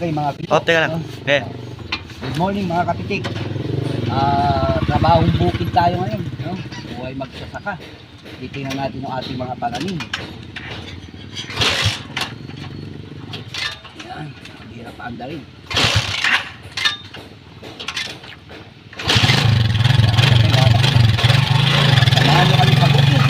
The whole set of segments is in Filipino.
Okay mga kapitid. Oh, teka lang. Okay. Good morning mga kapitid. Trabahong bukid tayo ngayon. No? Buhay magsasaka. Titingnan natin yung ating mga pananim. Yan. Ang hirap paandarin. Samahan nyo kami sa bukid.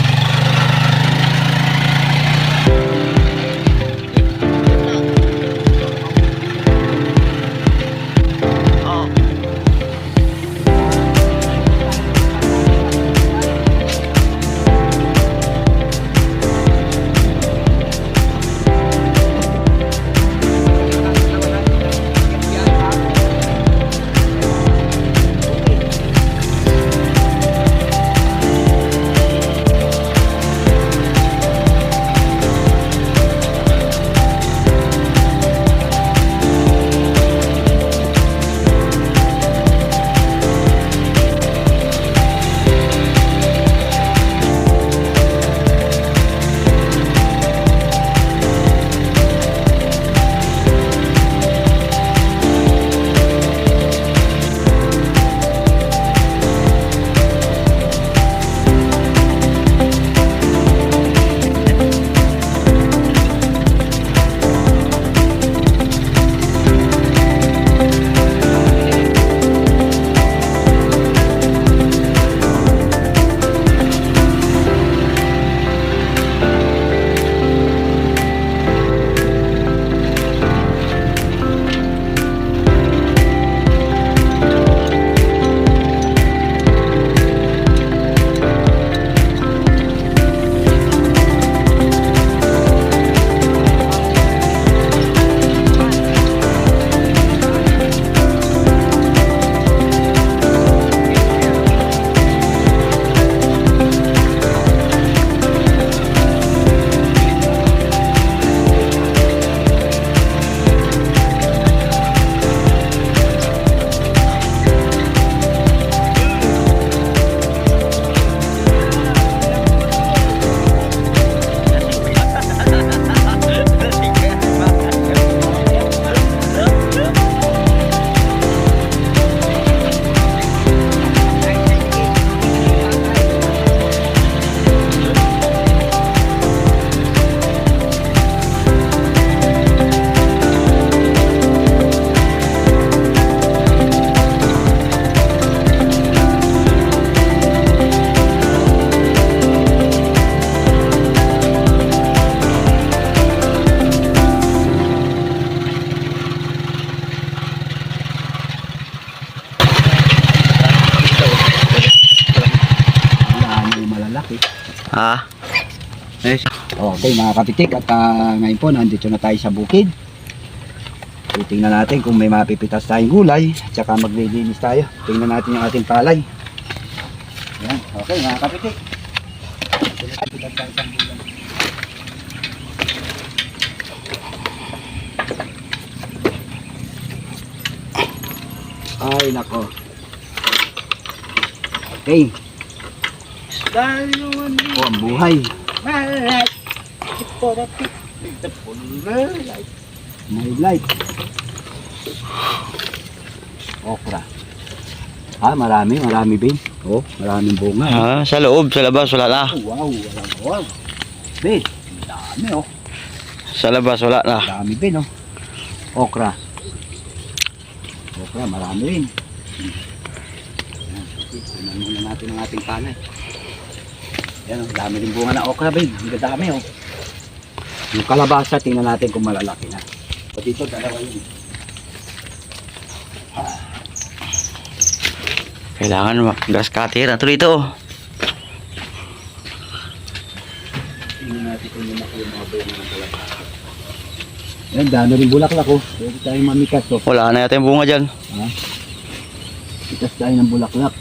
Ah. Yes. Okay mga kapitik, at ngayon po nandito na tayo sa bukid. Titingnan natin kung may mapipitas tayong gulay, at saka maglilinis tayo. Tingnan natin yung ating palay. Yan. Okay mga kapitik. Ay nako. Okay. Oh, ang buhay. May light. Okra. Marami bin. Oh, maraming bunga. Sa loob, sa labas wala na. Oh, wow. Bin, dami oh. Sa labas wala na. Dami bin oh. Okra, marami rin. Tingnan muna natin ang ating palay. Yan, ang dami rin bunga na okra, babe. Ang dami, oh. Yung kalabasa, tingnan natin kung malalaki na. O dito, dalawa yun. Kailangan mag-gas cutter. Ito dito. Tingnan natin kung lumaki yung mga bunga ng kalabasa. Yan, dami rin bulaklak, oh. Pwede tayong mamikas, oh. Wala na yata yung bunga dyan. Itas tayo ng bulaklak.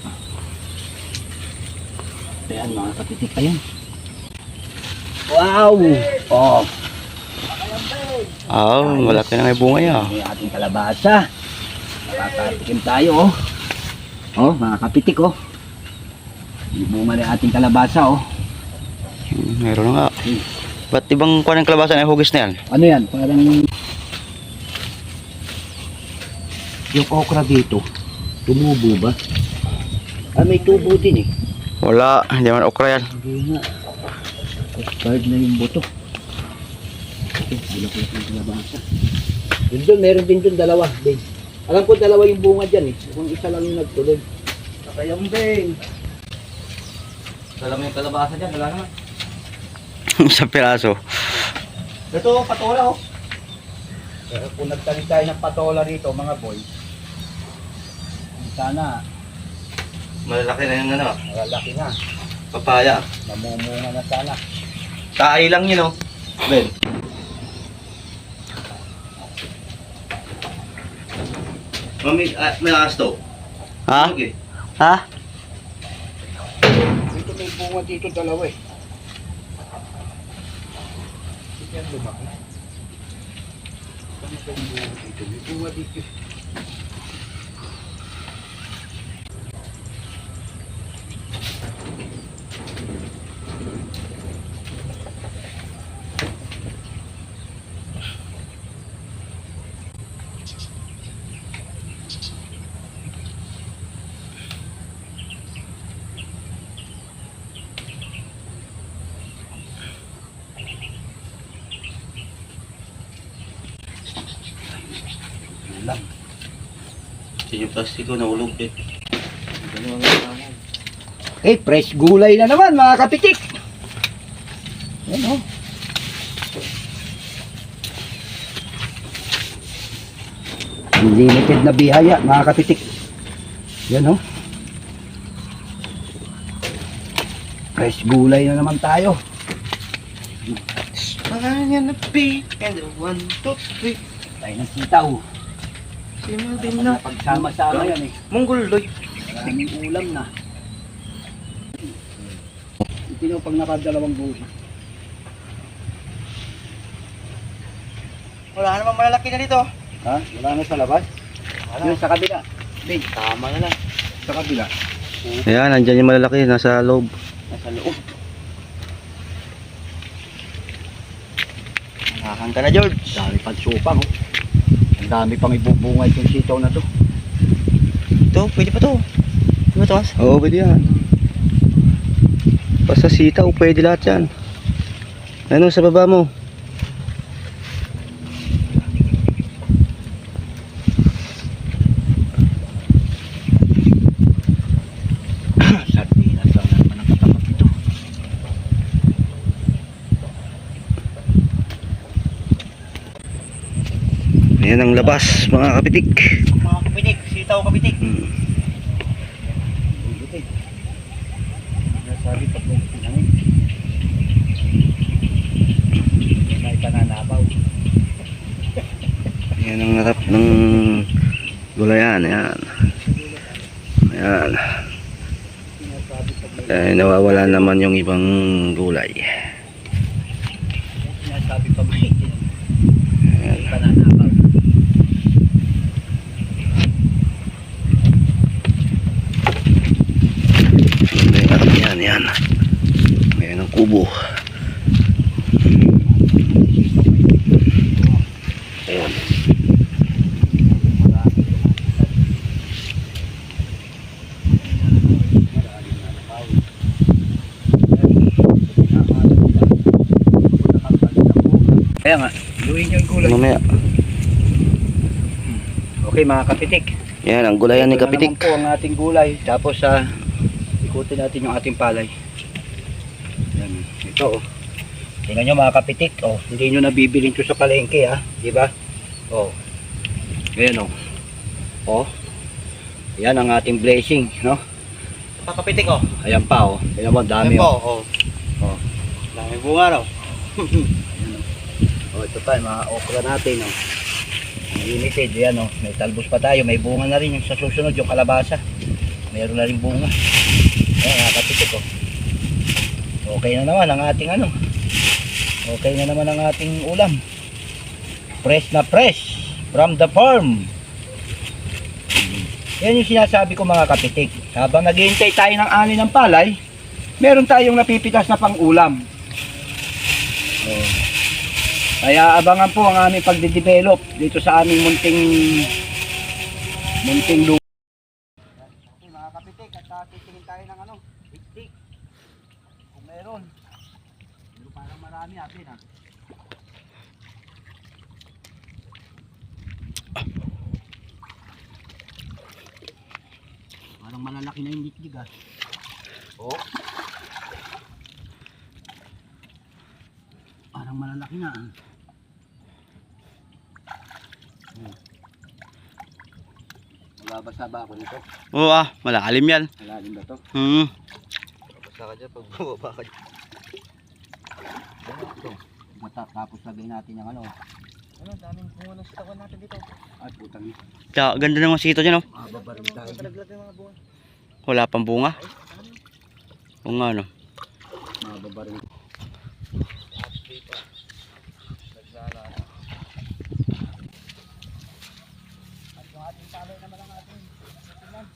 Ayan mga kapitik, ayan. Wow! Oh! Malaki na may bunga yan. May ating kalabasa. Nakakatikim tayo, oh. Oh, mga kapitik, oh. Yung bunga na ating kalabasa, oh. Meron na nga. Ba't ibang kuha ng kalabasa na hugis na yan? Ano yan? Parang Yung okra dito, tumubo ba? Ah, may tubo din eh. Wala, hindi man okra yan. Hindi nga. Custard na yung buto. Ito, bulak-bulak ng kalabasa. Yun doon, meron din doon dalawa, Ben. Alam ko dalawa yung bunga dyan eh. Kung isa lang yung nagtulog. Saka yung Ben. Alam mo yung kalabasa dyan, wala naman. Sa piraso. Ito, patola oh. Pero kung nagtanim tayo ng patola rito, mga boy, sana Malalaki na yung ano, malalaki na. papaya. Mamumunga na sana. Taay lang yun, oh. Ben. Mami, may asto. Ha? Okay. Ha? Dito may bunga dito dalawa eh. Yan lumaki. Ano ba yung bunga dito? May bunga dito. Lang. Yung plastiko nahulog eh. Eh, fresh gulay na naman mga kapitik. Yan o. Unlimited na bihaya mga kapitik. Yan o. Fresh gulay na naman tayo. Pangalan na P and 1, 2, 3. Tayo ng sitaw. Si Marvin na. Pagsama-sama yan eh. Mongoloid. Maraming ulam na. Ito pag nakadalawang buhay. Wala namang malalaki na dito. Ha? Wala na sa labas? Yun sa kabila. Big. Tama na lang. Sa kabila. Ayan, nandyan yung malalaki. Nasa loob. Nasa loob. Nakakang ka na, George. Dami pang supang oh. Ang dami pang ibubungay itong sitaw na to. Ito, pwede pa to. Di ba, Tomas? Oo, pwede yan. Basta sitaw, pwede lahat yan. Ano sa baba mo? Sardinas lang naman ang katapat ito. Ayan ang labas, mga kapitik. Mga kapitik, sitaw kapitik. Buti. Nasabi pa po namin. May pananabaw. Ayan ang harap ng gulayan. Ayan. Ayan. Sinasabi pa po. Eh, nawawala naman yung ibang gulay. Sinasabi pa po. May pananabaw. Ayan, ayan. Ayan ang kubo. Ayan. Kaya nga, luin yung gulay. Mamaya. Okay mga kapitik. Ayan ang gulayan ni Ito na kapitik. naman po ang ating gulay. Tapos ikutin natin yung ating palay. Yan. Ito oh. Tingnan nyo mga kapitik. Oh, hindi nyo nabibilin ito sa palengke ha. Diba? Oh. Ayan oh. Oh. Yan ang ating blessing. No? Mga kapitik, oh. Ayan pa oh. Tingnan mo, dami Ayan po, oh. oh. Oh. Dami bunga, no? Oh, ito pa, mga okra natin, oh. Limited, yan, oh. May talbos pa tayo, may bunga na rin yung sa susunod, yung kalabasa. Meron na rin bunga. Ayan, nakakapitik, oh. Okay na naman ang ating ano. Okay na naman ang ating ulam. Fresh na fresh from the farm. Yan yung sinasabi ko mga kapitik. Habang naghihintay tayo ng ani ng palay, meron tayong napipitas na pang ulam. Oh. Kaya abangan po ang aming pagde-develop dito sa aming munting munting lupa. Okay mga kapitik, at titingin tayo ng ano, stick. Kung meron. Pero parang marami atin ha. Parang malalaki na yung litjig ha. Oh. Parang malalaki na ah. Mababasa ba ako nito? Oo malalim yan. Malalim ba to? Basta ka dyan pag bumaba ka dyan. Ito. Tapos lagay natin yung ano. Ano, daming bunga ng sitawan natin dito. At putang ito. Kaya, ganda ng mga sito dyan oh. Mababarin tayo. Nalaglag yung mga bunga. Wala pang bunga. Oo nga no. Mababarin. At yung ating palay naman ang ating tingnan.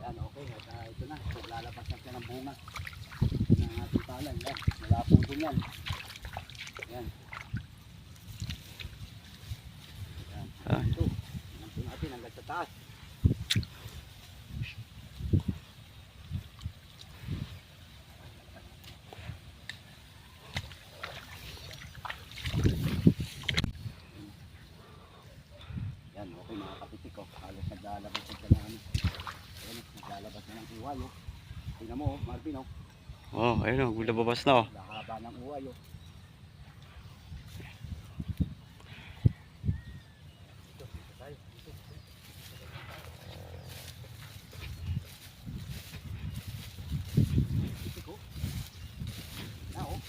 Yan, okay. At ito na. So, lalabas na siya ng bunga ng ating palay. Yan. Wala po dun yan. Yan. Yan. Ito. Yan po natin hanggang sa taas. Yan, okay mga kapitik ko. Halos naglalabas na siya ng ano. Ayan, naglalabas na ng uway oh. Tingnan mo oh, Marvin oh. Oh, ayun oh, lumabas na oh. Lahaba ng uway oh. Dito, dito tayo. Dito. Kapitik oh. Na oh.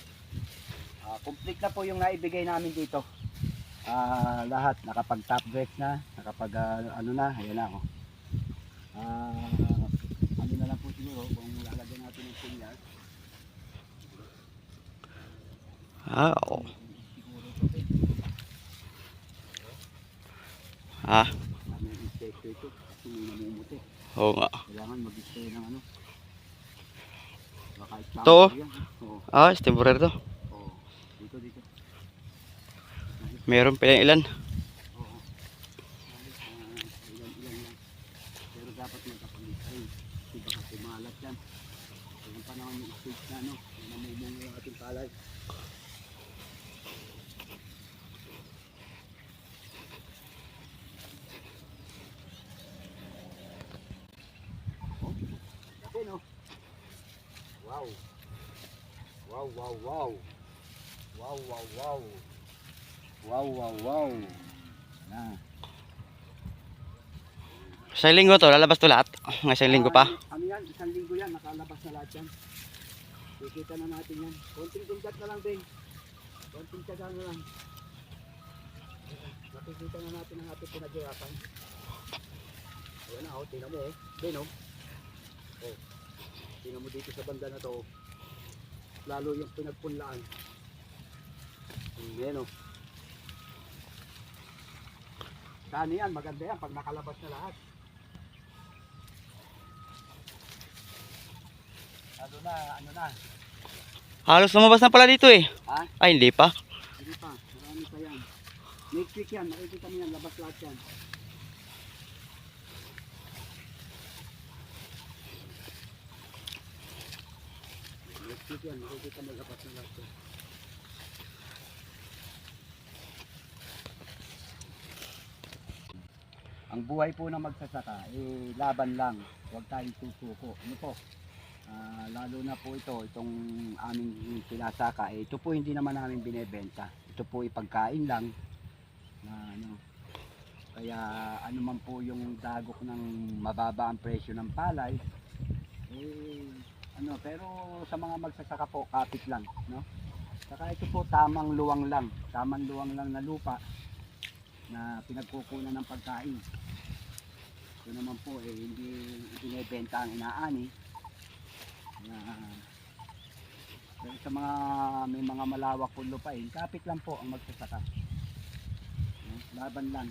Complete na po yung naibigay namin dito. Lahat nakapag top dress na, nakapag ano na, ayan na oh. Ano na lang po siguro kung lalagyan natin ng pinyas. Oo. Siguro ito din. Kami yung inspector ito kasi may namumuti. Oo nga. Kailangan mag-stay ng ano. Baka Ito oh. yan. Oo. Temporary to. Oo. Dito, dito. Meron pa yung ilan. Oo. Ilan lang. Pero dapat magkapag-stay. Kasi baka kumalat yan. Kaya pa naman yung stage na ano. Namumong yung ating palay. Oh. Wow. Wow, wow, wow. Wow, wow, wow. Wow, wow, wow. Na. Sa linggo to, lalabas to lahat. Ng isang linggo pa. Ano yan? Isang linggo yan. Nakalabas na lahat yan. Kikita na natin yan. Konting kundat na lang, Ben. Konting tsaga na lang. Makikita na natin ang ating pinaghirapan. Ayan na, oh. Tingnan mo, oh. Ben, oh. Oh. Tingnan mo dito sa banda na to. Lalo yung pinagpunlaan. Ayan oh. Saan yan? Maganda yan pag nakalabas na lahat. Ano na? Halos lumabas na pala dito eh. Ha? Ay, hindi pa. Hindi pa. Marami pa yan. Next week yan. Makikita mo yan. Labas lahat yan. Next week yan. Makikita mo labas na lahat yan. Ang buhay po ng magsasaka, laban lang. Huwag tayong susuko. Ano po? Lalo na po itong aming pinasaka. Ito po hindi naman namin binebenta. Ito po ipagkain lang. Kaya ano man po yung dagok ng mababa ang presyo ng palay, pero sa mga magsasaka po, kapit lang. No? Saka ito po tamang luwang lang na lupa na pinagkukunan ng pagkain. Ito naman po hindi binebenta ang inaani. Pero sa mga may mga malawak po lupain, kapit lang po ang magsasaka. Laban lang.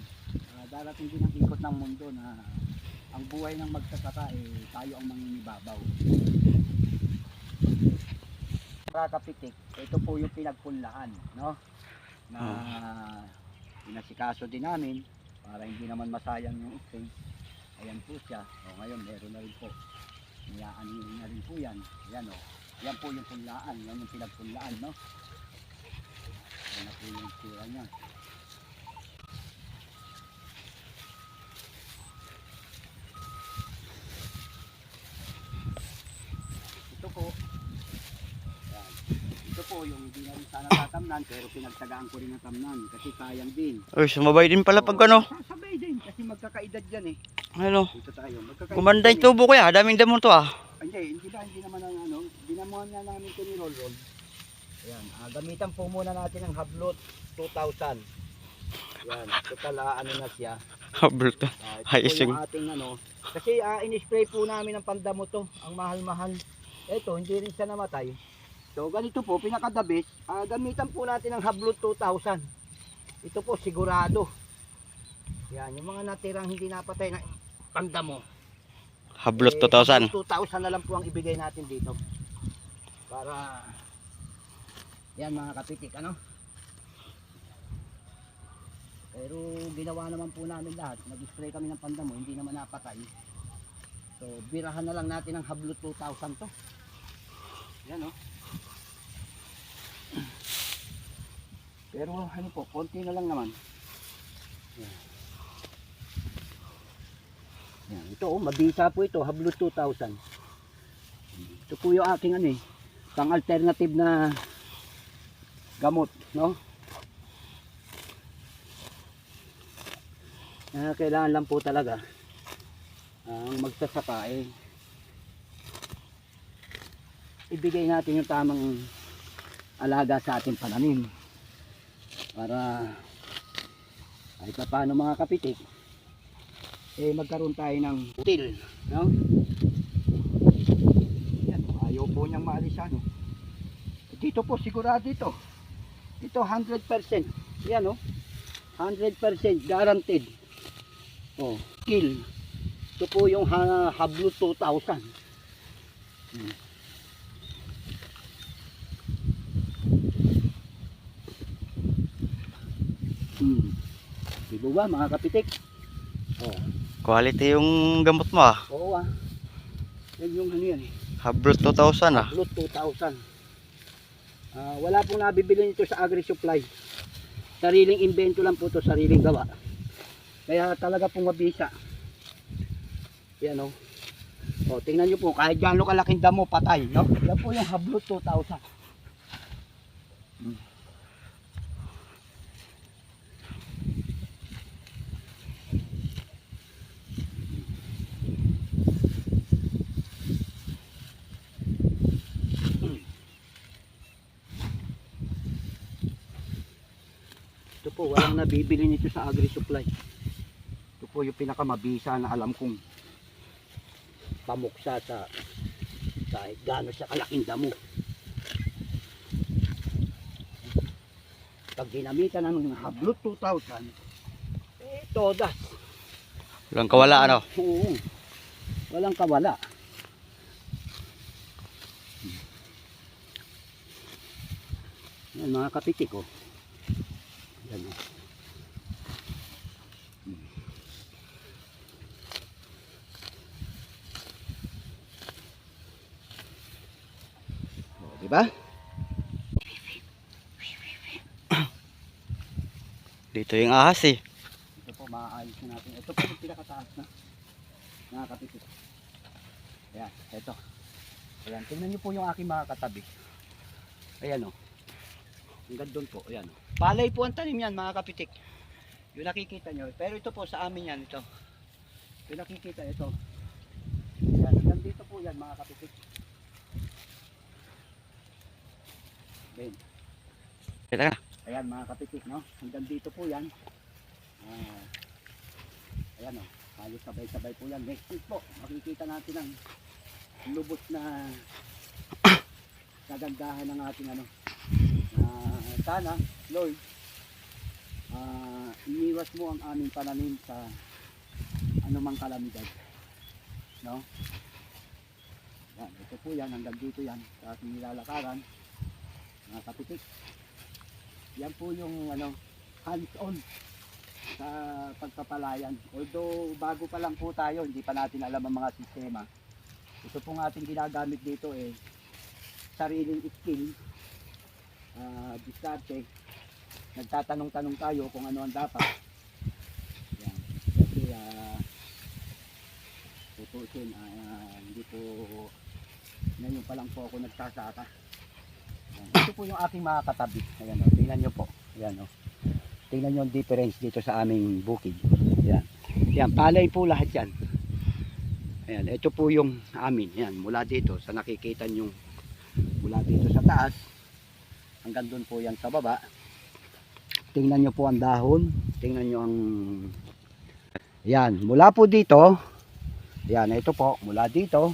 Darating din ang ikot ng mundo na ang buhay ng magsasaka tayo ang manginibabaw. Kapitik, ito po yung pinagpunlaan, no? Na pinasikaso din namin para hindi naman masayang yung space. Ayan po siya. O ngayon meron na rin po. Niyaanihin na rin po yan. Ayan o. Yan po yung punlaan. Yan yung pinagpunlaan, no? Ayan na po yung sira niya. Ito po. Ayan. Ito po yung hindi na rin sana tatamnan pero pinagtagaan ko rin ang tamnan kasi sayang din. Uy, sumabay din pala pag ano. Sasabay din kasi magkakaedad yan eh. Ano? Dito tayo. Gumanda yung tubo ko ya. Daming damo to ah. Hindi naman ang ano. Dinamuhan nga namin ito ni Rolol. Ayan. Gamitan po muna natin ang Hablot 2000. Ayan. Total ano na siya. Hablot to. Ito Ay, po ising. yung ating ano. Kasi in-spray po namin ang pandamo to. Ang mahal-mahal. Ito, hindi rin siya namatay. So ganito po, pinakadabis, gamitan po natin ang Hablot 2000. Ito po sigurado. Yan, yung mga natirang hindi napatay na pandamo. Hablot 2000. 2,000 na lang po ang ibigay natin dito. Para yan mga kapitik, ano? Pero ginawa naman po namin lahat. Nag-spray kami ng pandamo, hindi naman napatay. So birahan na lang natin ang Hablot 2000 to. Yan oh. Pero ano po, konti na lang naman. Yan. Yan. Ito oh, mabisa po ito, Hablot 2000. Ito po yung aking ano eh, pang alternative na gamot, no? Kailangan lang po talaga ang magsasaka eh ibigay natin yung tamang alaga sa ating pananim para kahit pa paano mga kapitik eh magkaroon tayo ng util, no? Yan, ayaw po niyang maalis ano. Dito po sigurado ito 100%. Yan oh, 100% guaranteed. Oh, kill. Ito po yung Hablot 2000. Diba ba mga kapitik? Oh. Quality yung gamot mo ah. Oo ah. Yan yung ano yan eh. Hablot 2000 ah. Hablot 2000. Wala pong nabibili nito sa Agri-Supply. Sariling invento lang po to, sariling gawa. Kaya talaga pong mabisa. Yan o. O, tingnan nyo po, kahit gano'ng kalaking damo, patay. No? Yan po yung Hablot 2000. Ito po, walang nabibili nito sa Agri-Supply. Ito po yung pinakamabisa na alam kong pamuksa sa kahit gaano siya kalaking damo. Pag ginamitan ng Hablot 2000, todas. Walang kawala ano. Oo, walang kawala. Yan mga kapitik oh. Yan oh. Diba? Dito yung ahas eh. Ito po, maayos na natin. Ito po yung pinakataas na mga kapitik. Ayan, ito. Ayan, tingnan nyo po yung aking mga katabi. Ayan o. Hanggang doon po, ayan o. Palay po ang tanim yan mga kapitik. Yung nakikita nyo. Pero ito po sa amin yan, ito. Yung nakikita, ito. Ayan, hanggang dito po yan mga kapitik. Ayan. Kita ka. Ayan mga kapitik, no? Hanggang dito po yan. Ayan o. Halos sabay-sabay po yan. Next week po, makikita natin ang lubos na kagandahan ng ating ano. Sana, Lord, iniwas mo ang aming pananim sa anumang kalamidad. No? Yan, ito po yan. Hanggang dito yan. Sa ating nilalakaran. mga kapitik. Yan po yung hands-on sa pagpapalayan. Although bago pa lang po tayo, hindi pa natin alam ang mga sistema. Ito pong ating ginagamit dito sariling skill, diskarte. Nagtatanong-tanong tayo kung ano ang dapat. Yan. Kasi tutusin, hindi po ngayon pa lang po ako nagsasaka. Yan. Ito po yung aking mga katabi. Ayan o, tingnan nyo po. Ayan o. Tingnan nyo ang difference dito sa aming bukid. Ayan. Yan, palay po lahat yan. Ayan, ito po yung amin. Ayan, mula dito sa nakikita nyo, mula dito sa taas, hanggang doon po yan sa baba. Tingnan nyo po ang dahon. Tingnan nyo ang... Ayan, mula po dito. Ayan, ito po, mula dito.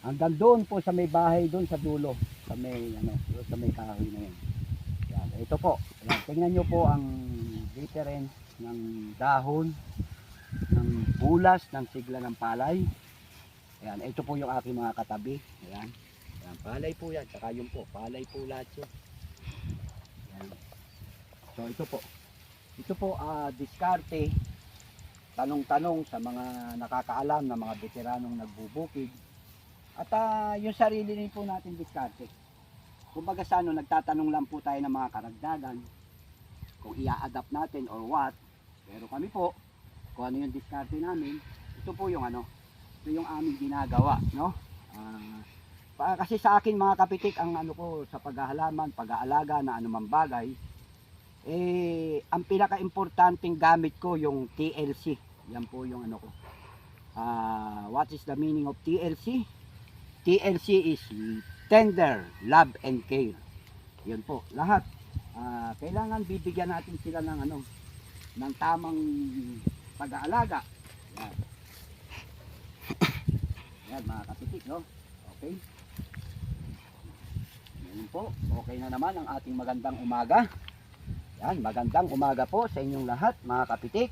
Hanggang doon po sa may bahay, doon sa dulo. Sa may, doon sa may kahoy na yan. Ayan, ito po. Ayan, tingnan nyo po ang difference ng dahon, ng bulas, ng sigla ng palay. Ayan, ito po yung aking mga katabi. Ayan, ayan, palay po yan. Saka yun po, palay po lahat yun. Ayan. So ito po. Ito po diskarte. Tanong-tanong sa mga nakakaalam na mga veteranong nagbubukid. At yung sarili rin po natin diskarte. Kumbaga sa nagtatanong lang po tayo ng mga karagdagan kung i-adapt natin or what. Pero kami po, kung ano yung diskarte namin, ito po yung ito yung aming ginagawa, no? Kasi sa akin mga kapitik, ang ko sa paghahalaman, pag-aalaga na anumang bagay, ang pinaka-importanting gamit ko yung TLC. Yan po yung ko. What is the meaning of TLC? TLC is tender, love and care. Yan po, lahat. Kailangan bibigyan natin sila ng ng tamang pag-aalaga. Yan. Yan mga kapitik, no? Okay. Yan po, okay na naman ang ating magandang umaga. Yan, magandang umaga po sa inyong lahat mga kapitik.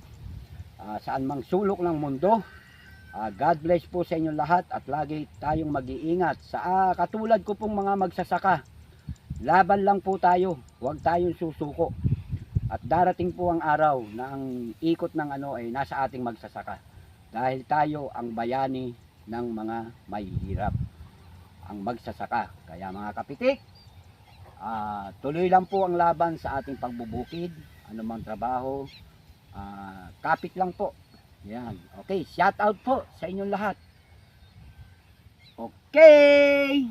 Saan mang sulok ng mundo. God bless po sa inyong lahat at lagi tayong mag-iingat. Katulad ko pong mga magsasaka, laban lang po tayo, huwag tayong susuko. At darating po ang araw na ang ikot ng ay nasa ating magsasaka. Dahil tayo ang bayani ng mga mahihirap, ang magsasaka. Kaya mga kapitik, tuloy lang po ang laban sa ating pagbubukid, anumang trabaho, kapit lang po. Yan. Okay, shout out po sa inyong lahat. Okay.